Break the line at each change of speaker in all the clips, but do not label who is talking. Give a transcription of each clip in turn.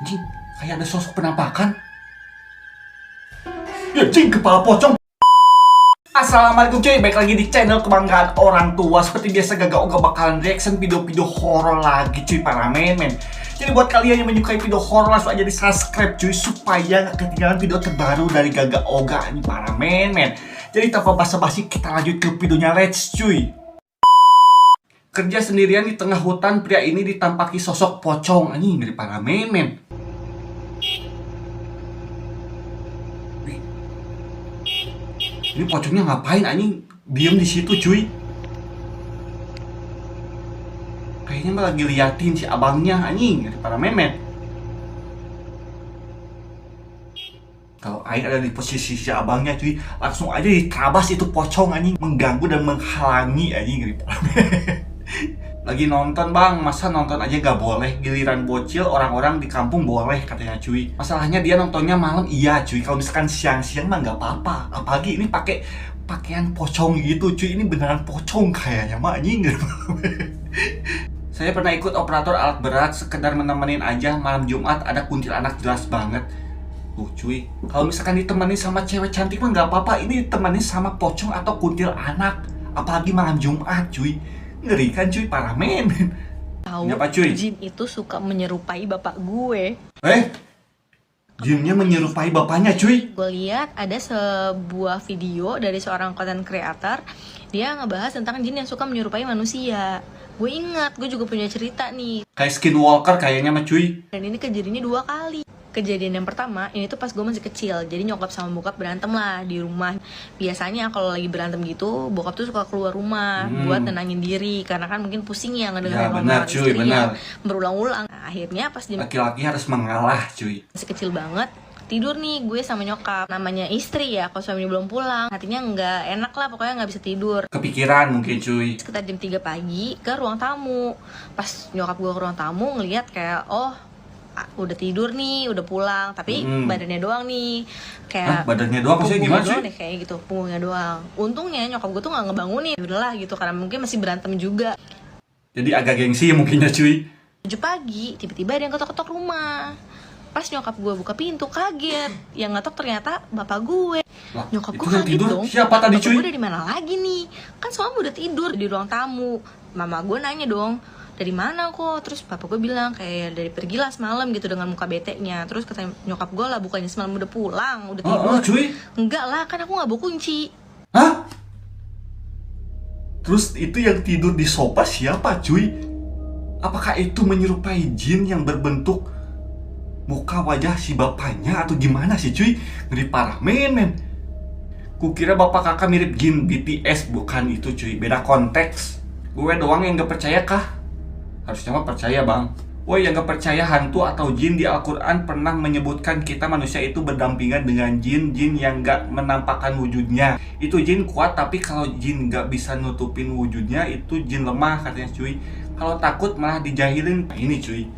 Anjing, kayak ada sosok penampakan. Ya anjing, kepala pocong. Assalamualaikum cuy, balik lagi di channel kebanggaan orang tua. Seperti biasa Gaga Oga bakalan reaction video-video horor lagi cuy para men. Jadi buat kalian yang menyukai video horor langsung aja di subscribe cuy, supaya gak ketinggalan video terbaru dari Gaga Oga ini para men. Jadi tanpa basa-basi kita lanjut ke videonya, let's cuy. Kerja sendirian di tengah hutan, pria ini ditampaki sosok pocong anjing dari para men. Ini pocongnya ngapain anjing? Diem di situ cuy. Kayaknya malah lagi liatin si abangnya anjing dari para memet. Kalau Aing ada di posisi si abangnya cuy, langsung aja diterabas itu pocong anjing, mengganggu dan menghalangi anjing dari para memet. Lagi nonton bang, masa nonton aja gak boleh? Giliran bocil orang-orang di kampung boleh katanya cuy. Masalahnya dia nontonnya malam iya cuy. Kalau misalkan siang-siang mah gak apa-apa. Apalagi ini pakai pakaian pocong gitu cuy. Ini beneran pocong kayaknya mah anjing. Saya pernah ikut operator alat berat sekedar menemenin aja. Malam Jumat ada kuntilanak jelas banget. Tuh cuy, kalau misalkan ditemani sama cewek cantik mah gak apa-apa. Ini ditemani sama pocong atau kuntilanak. Apalagi malam Jumat cuy. Ngeri kan cuy, parah men.
Tahu,
cuy?
Jin itu suka menyerupai bapak gue.
Jinnya menyerupai bapaknya cuy.
Gue lihat ada sebuah video dari seorang content creator. Dia ngebahas tentang jin yang suka menyerupai manusia. Gue ingat, gue juga punya cerita nih.
Kayak skinwalker kayaknya mah cuy.
Dan ini kejadiannya 2 kali. Kejadian yang pertama, ini tuh pas gue masih kecil. Jadi nyokap sama bokap berantem lah di rumah. Biasanya kalau lagi berantem gitu, bokap tuh suka keluar rumah buat nenangin diri. Karena kan mungkin pusing ya ngedengerin omongan istrinya berulang-ulang. Nah, akhirnya pas dia
laki-laki harus mengalah cuy.
masih kecil banget, tidur nih gue sama nyokap. Namanya istri ya, kalau suaminya belum pulang, hatinya nggak enak lah, pokoknya nggak bisa tidur.
Kepikiran mungkin cuy.
Sekitar jam 3 pagi ke ruang tamu. Pas nyokap gue ke ruang tamu ngeliat kayak, oh udah tidur nih, udah pulang, tapi badannya doang nih, kayak
badannya doang maksudnya gimana sih?
Deh, kayak gitu, punggungnya doang. Untungnya nyokap gue tuh nggak ngebangunin, udahlah gitu, karena mungkin masih berantem juga.
Jadi agak gengsi mungkin ya cuy.
7 pagi, tiba-tiba ada yang ketok-ketok rumah. Pas nyokap gue buka pintu, kaget. Yang ngetok ternyata bapak gue.
Lah,
nyokap gue
kaget
tidur
dong. Siapa tadi cuy?
Gue dari mana lagi nih? Kan suami udah tidur di ruang tamu. Mama gue nanya dong, dari mana kok? Terus papa gue bilang kayak dari pergilah semalam gitu dengan muka bete-nya. Terus kata nyokap gue lah, bukannya semalam udah pulang, udah tidur.
Cuy.
Enggak lah, kan aku gak bawa kunci.
Hah? Terus itu yang tidur di sofa siapa cuy? Apakah itu menyerupai jin yang berbentuk muka wajah si bapaknya atau gimana sih cuy? Ngeri parah men. Kukira bapak kakak mirip jin BTS, bukan itu cuy, beda konteks. Gue doang yang gak percaya kah? Harusnya mah percaya bang. Woi yang gak percaya hantu atau jin, di Al-Quran pernah menyebutkan kita manusia itu berdampingan dengan jin-jin yang gak menampakkan wujudnya. Itu jin kuat, tapi kalau jin gak bisa nutupin wujudnya itu jin lemah katanya cuy. Kalau takut malah dijahilin. Nah ini cuy,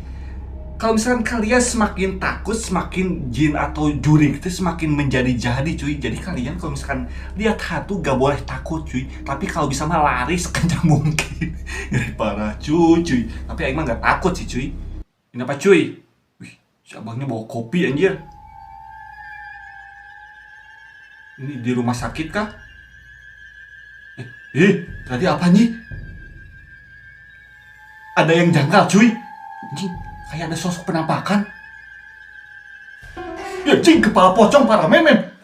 kalau misalkan kalian semakin takut, semakin jin atau juri itu semakin menjadi-jadi cuy. Jadi kalian kalau misalkan lihat hantu gak boleh takut cuy, tapi kalau bisa mah lari sekencang mungkin. Jadi parah cuy. Tapi Aing mah gak takut sih cuy. Ini apa cuy? Wih, si abangnya bawa kopi anjir. Ini di rumah sakit kah? Tadi apa nih? Ada yang janggal cuy. Anjing, kayak ada sosok penampakan. Ya anjing, kepala pocong para memen.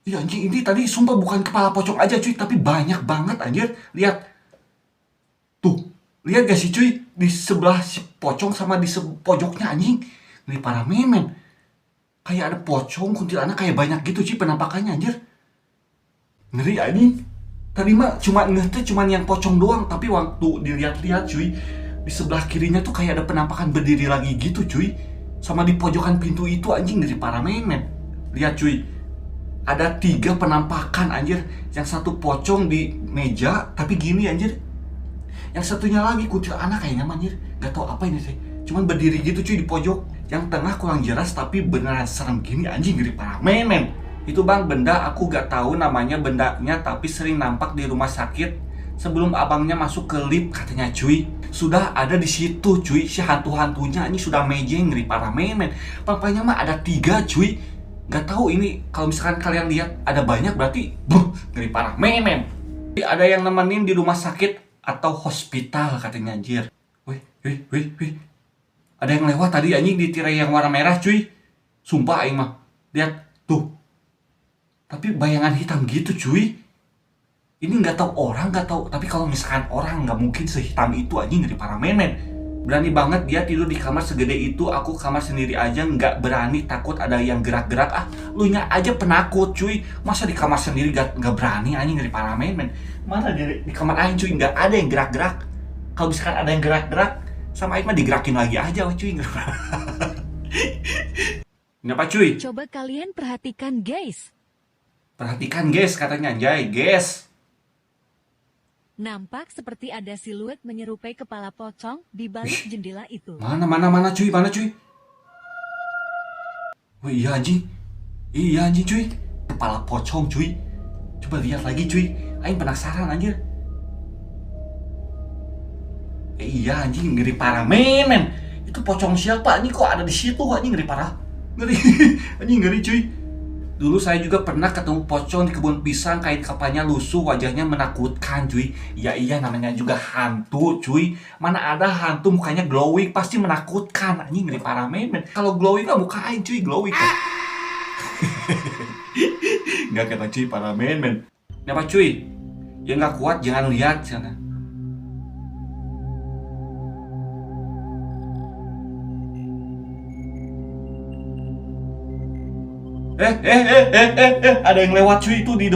Ya anjing, ini tadi sumpah bukan kepala pocong aja cuy, tapi banyak banget anjir. Lihat. Tuh, lihat gak sih cuy? Di sebelah si pocong sama di pojoknya anjing. Ini para memen. Kayak ada pocong, kuntilanak kayak banyak gitu cuy penampakannya anjir. Ngeri anjing. Tadi mah cuma yang pocong doang, tapi waktu dilihat-lihat cuy, di sebelah kirinya tuh kayak ada penampakan berdiri lagi gitu cuy. Sama di pojokan pintu itu anjing dari para memen. Lihat cuy, ada 3 penampakan anjir. Yang satu pocong di meja, tapi gini anjir. Yang satunya lagi kuntilanak kayaknya anjir. Gak tau apa ini sih, cuman berdiri gitu cuy di pojok. Yang tengah kurang jelas tapi beneran serem gini anjing dari para memen. Itu bang, benda aku gak tahu namanya bendanya, tapi sering nampak di rumah sakit. sebelum abangnya masuk ke lift katanya cuy. Sudah ada di situ cuy, si hantu-hantunya ini sudah mejeng ngeri parah men. Pampanya mah ada 3 cuy. Gak tahu ini kalau misalkan kalian lihat ada banyak berarti ngeri parah men. Ada yang nemenin di rumah sakit atau hospital katanya anjir. Wih. Ada yang lewat tadi anjing di tirai yang warna merah cuy. Sumpah aing mah. Lihat tuh. Tapi bayangan hitam gitu cuy. Ini nggak tahu orang, nggak tahu. Tapi kalau misalkan orang nggak mungkin sehitam itu anjing dari para men. Berani banget dia tidur di kamar segede itu. Aku kamar sendiri aja nggak berani, takut ada yang gerak-gerak. Ah, lu nya aja penakut cuy. Masa di kamar sendiri nggak berani anjing dari para men. Mana di kamar aing cuy nggak ada yang gerak-gerak. Kalau misalkan ada yang gerak-gerak, sama aing mah digerakin lagi aja cuy. Kenapa cuy?
Coba kalian perhatikan guys.
Perhatikan guys katanya anjay guys.
Nampak seperti ada siluet menyerupai kepala pocong di balik jendela itu.
Mana cuy, mana cuy? Wah iya anjing cuy. Kepala pocong cuy. Coba lihat lagi cuy. Aing penasaran anjir. Iya anjing ngeri parah men. Itu pocong siapa? Ini kok ada di situ anjing ngeri parah. Ngeri. Anjing ngeri cuy. Dulu saya juga pernah ketemu pocong di kebun pisang, kain kepalanya lusuh, wajahnya menakutkan cuy. Iya namanya juga hantu cuy. Mana ada hantu mukanya glowing, pasti menakutkan. Anjing ngeri parah men. Kalau glowing lah muka aing cuy, glowing kan. Nggak kata cuy parah men. Kenapa cuy? Ya nggak kuat jangan lihat sana. Ada yang lewat cuy itu di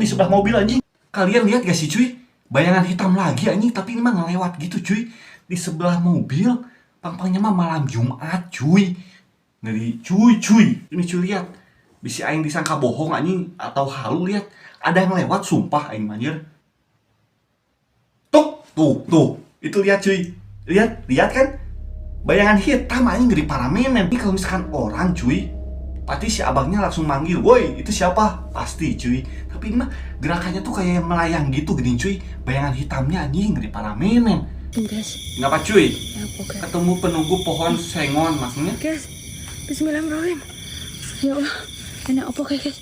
sebelah mobil anjing. Kalian lihat gak sih cuy? Bayangan hitam lagi anjing, tapi ini mah ngelewat gitu cuy. Di sebelah mobil, pang-pangnya mah malam Jumat cuy. Ngeri cuy. Ini cuy lihat. Bisa aing disangka bohong anjing atau halu lihat. Ada yang lewat sumpah aing manjir. Tuh. Itu lihat cuy. Lihat kan? Bayangan hitam anjing ngeri parah men. Ini kalau misalkan orang cuy, pasti si abangnya langsung manggil, woi itu siapa? Pasti cuy. Tapi ini mah gerakannya tuh kayak melayang gitu gini cuy. Bayangan hitamnya anjing ngeri parah men.
Guys,
Kenapa cuy?
apa guys?
Ketemu penunggu pohon sengon maksudnya?
Guys, bismillahirrahmanirrahim. Ya Allah, enak apa guys?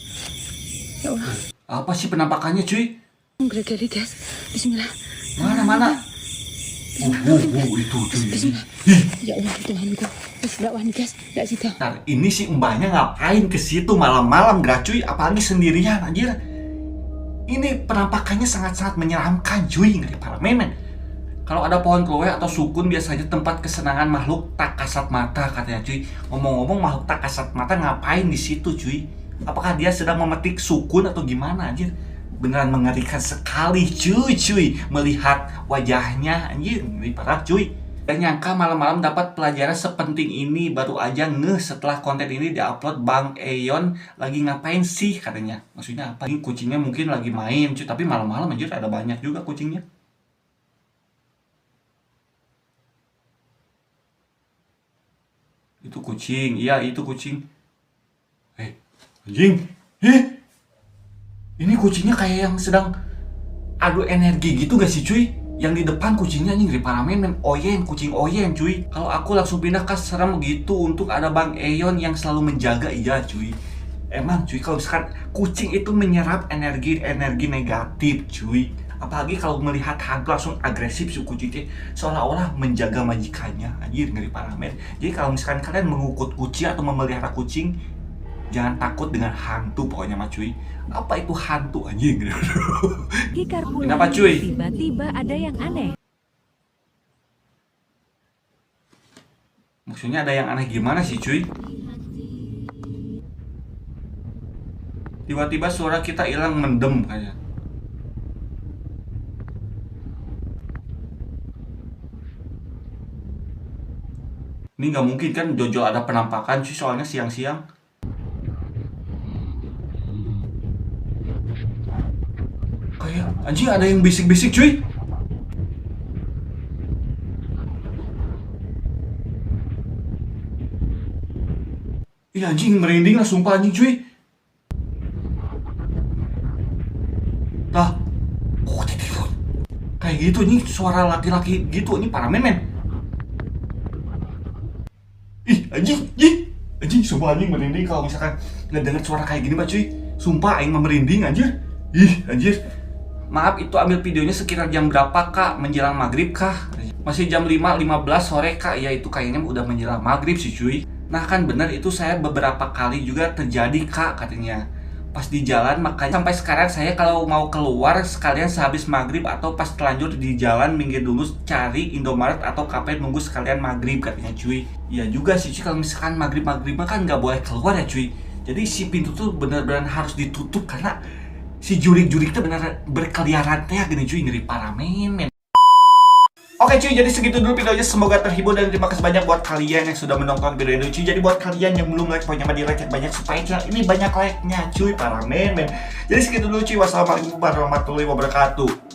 Ya Allah,
Apa sih penampakannya cuy?
gede guys. Bismillah.
Mana? Itu cuy.
Bismillah. Ya Allah Tuhanku. Terus dakwah nih guys, gak sih dah.
Nah, ini si mbahnya ngapain ke situ malam-malam gak cuy? Apalagi sendirian anjir. Ini penampakannya sangat-sangat menyeramkan cuy, ngeri parah men. Kalau ada pohon keluar atau sukun biasanya tempat kesenangan makhluk tak kasat mata katanya cuy. Ngomong-ngomong makhluk tak kasat mata ngapain di situ cuy? Apakah dia sedang memetik sukun atau gimana anjir? Beneran mengerikan sekali cuy. Melihat wajahnya anjir, ngeri parah cuy. Gak nyangka malam-malam dapat pelajaran sepenting ini. Baru aja ngeh setelah konten ini diupload. Bang Eyon lagi ngapain sih katanya. Maksudnya apa? Ini kucingnya mungkin lagi main cuy. Tapi malam-malam anjir ada banyak juga kucingnya. Itu kucing. Iya itu kucing. Anjing. Ini kucingnya kayak yang sedang adu energi gitu gak sih cuy? Yang di depan kucingnya anjing ngeri parah men. Kucing Oyen cuy. Kalau aku langsung pindah ke serem gitu untuk ada Bang Eyon yang selalu menjaga. Iya cuy. Emang cuy kalau misalkan kucing itu menyerap energi negatif cuy. Apalagi kalau melihat hantu langsung agresif si kucingnya. Seolah-olah menjaga majikannya. Anjir ngeri parah men. Jadi kalau misalkan kalian mengukut kucing atau memelihara kucing, jangan takut dengan hantu pokoknya mah cuy. Apa itu hantu anjing? Kenapa cuy?
Tiba-tiba ada yang aneh.
Maksudnya ada yang aneh gimana sih cuy? Tiba-tiba suara kita hilang mendem kayak. Ini nggak mungkin kan Jojo ada penampakan cuy soalnya siang-siang. Kayak anjing ada yang bisik-bisik cuy. Iya anjing merinding lah sumpah anjing cuy. Lah. gitu, ini suara laki-laki gitu, ini parah men. Ih, anjing, sumpah anjing merinding kalau misalkan ngedenger suara kayak gini mah cuy. Sumpah aing mah merinding anjir. Ih, anjir. Maaf, itu ambil videonya sekitar jam berapa kak? Menjelang maghrib kah? Masih jam 5.15 sore kak? Ya itu kayaknya udah menjelang maghrib sih cuy. Nah kan bener itu saya beberapa kali juga terjadi kak katanya. Pas di jalan, makanya sampai sekarang saya kalau mau keluar sekalian sehabis maghrib atau pas terlanjur di jalan minggir dulu cari Indomaret atau kafe nunggu sekalian maghrib katanya cuy. Iya juga sih cuy, kalau misalkan maghrib mah kan nggak boleh keluar ya cuy. Jadi si pintu tuh benar-benar harus ditutup karena si jurik-jurik tuh benar berkeliaran teh gini cuy, ngeri parah men. Oke cuy, jadi segitu dulu videonya, semoga terhibur dan terima kasih banyak buat kalian yang sudah menonton video ini cuy. Jadi buat kalian yang belum like, pokoknya di like banyak supaya channel ini banyak like-nya cuy, parah men. Jadi segitu dulu cuy, wassalamualaikum warahmatullahi wabarakatuh.